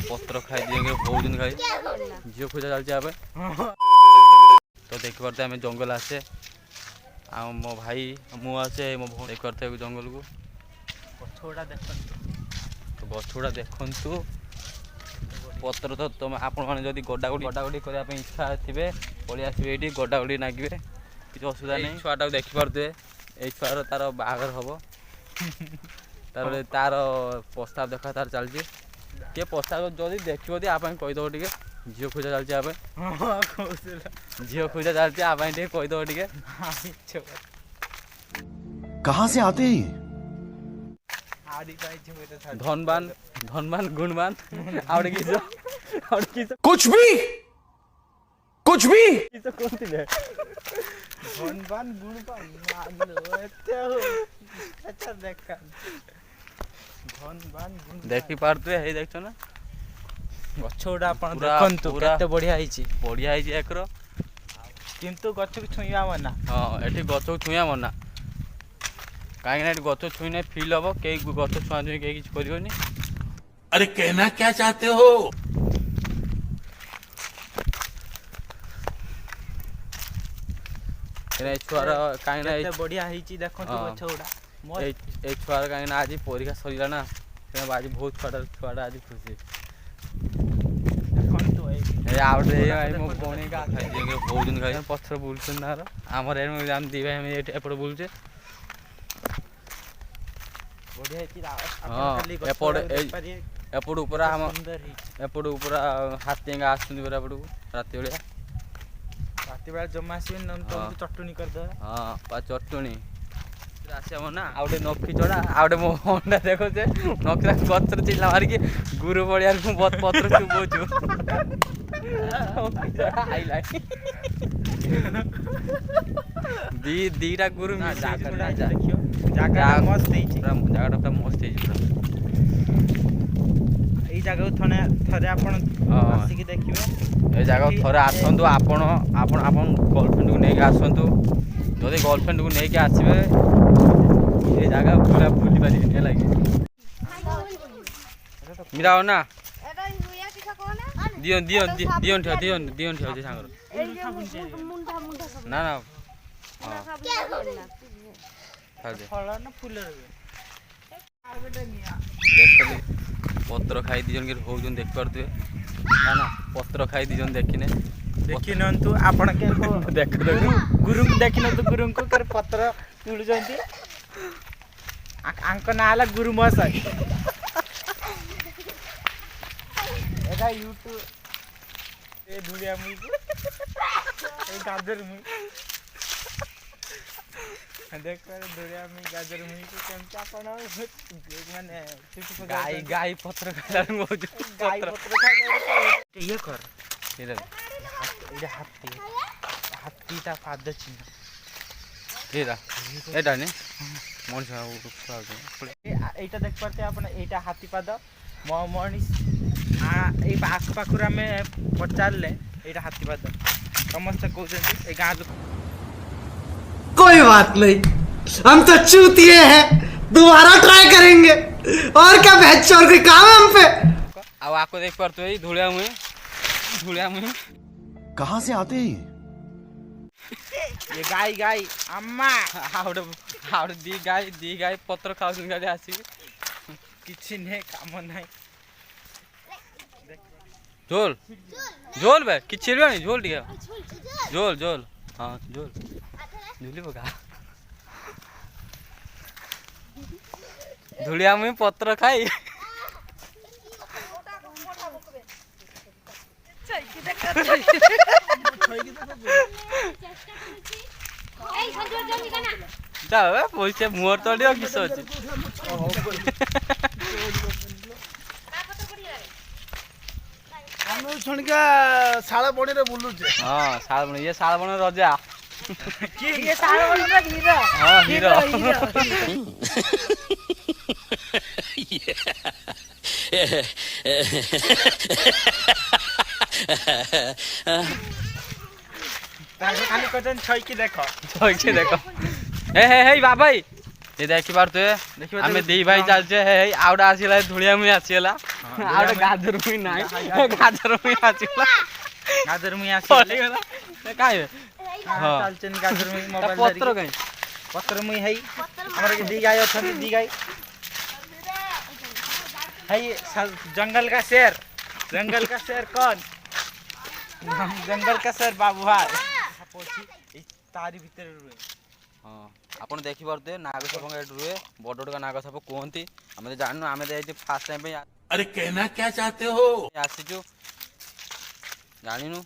पत्र खाई दिए बहुत दिन खाई झील खोजा चलती तो देख पारे आम जंगल आसे आ मो भाई मु आसे मो भौणी देख पारे जंगल को गछगुड़ा देखु तो गछगुड़ा देखु पत्र तो तुम आपण मैंने जब गडागुड़ी करने इच्छा थे पलि आसवे ये गडागुड़ी नागे किसी असुविधा नहीं छुआटा को देखिपे ये छुआर तार बाहर हम तार तार प्रस्ताव देखा तार चलती किए प्रस्ताव जदि देखो आप कहीदेव टे झील खोजा चलती झील खोजा चलती आप कहीदेव टे कहाँ से आते हैं धनबान धनबान गुणबान आवड़े कुछ भी धनबान गुणबान अच्छा देखी पारे है देख ना गछगुड़ा आपण देखंतु केते बढ़िया है एकर किंतु गछ को छुईया मना हाँ ये गछ को छुईया मना कहीं गछ छुईने फिल हम कई गछ छुआ छुई कहीं किसी करनी। अरे कहना क्या चाहते हो छुआर कहीं बढ़िया है देखंतु गछगुड़ा ये छुआर कहीं आज परीक्षा सरीला ना आज बहुत छुआटा आज खुशी भौणी का बहुत दिन खाई पथर बुलून आमर एग्जाम दीवा एपटे बुलचे हाँ एपट ऊपर एपट ऊपर हाथी आसपट को राति बेला राति बेला जमा आसवे चटणी करदे हाँ चटणी आसम ना आउटे नखी चढ़ा आउटे मो अंडा देखो से नखरा पत्र चिल्ला मारिकी गुरु पड़िया पत्र चुबोचु दीटा गुरु जगह मस्त जगह मस्त ये जगह थे आप देखिए ये जगह थे आसतु आपण गर्लफ्रेंड को लेकिन आसतु जदि गर्लफ्रेंड को लेकिन आसवे ये जगह पूरा भूली पारे लगे मिलाओ ना दियन दियन दियन ठिया दियन दियन ठिया सांगर ना ना पत्र खाई दीजन के होजन देख पारे ना ना पत्र खाई दीजन देखने देखी नंतु आपण के देख गुरु को देखी नंतु गुरु को कर पत्र तुलुजंती आंक नाला गुरु मसाई एदा यूट्यूब ए धुलिया मुई ए गाजर मुई देख कर धुलिया मुई गाजर मुई को केमता आपण माने गाय गाय पत्र खाला मौज गाय पत्र खाला ये कर ये हाथीटा पाद चिन्ह एटा ने मनीष এইটা দেখ পারতে আপন এইটা হাতি পাদ মনীষ এই আখ পাখুর আমি পচারলে এইটা হাতি পাদ সমস্ত কହୁଛନ୍ତି এই গাঁ লোক कोई बात नहीं हम तो चूतिए हैं दोबारा ट्राई करेंगे और क्या बहस और कोई काम है हम पे अब आपको देख पाते हो धुलिया मुई कहाँ से आते हैं ये गाय गाय अम्मा आउट दी गाय पत्र खाऊ गाड़ी आसी किसी ने काम नहीं झोल झोल भाई कि नहीं झोल दिया झोल झोल हाँ झोल झूली पका धुलिया मुई पत्र खाई पैसा मुहर तलियो किस अच्छे छुणिका शाला बणी रे बुलुचे हाँ शाल ये शाल बन रजा ये सारा वाला हीरो हाँ हीरो खाली कटन छई की देखो हे हे हे बाबाई ये देखि पारतुए आमे दी भाई चलचे हे आउडा आसीला धुलिया मुई आसीला आउडा गाजर मुई नाही गाजर मुई आसीला गाजर मुई पड़ी आसी गला काहे हां चलचन गाजर मुई मोबाइल पत्र काहे पत्र मुई हई हमर के दी गाय अछन दी गाय हई जंगल का शेर कौन जंगल का शेर बाबू भाई पोछी तारी भीतर रुए हां आपण देखि पारतुए नाग साप एट रुए बड़ का नाग साप कहती आम तो जानू आम तो फास्ट टाइम अरे कहना क्या चाहते हो आसीचु जानिनु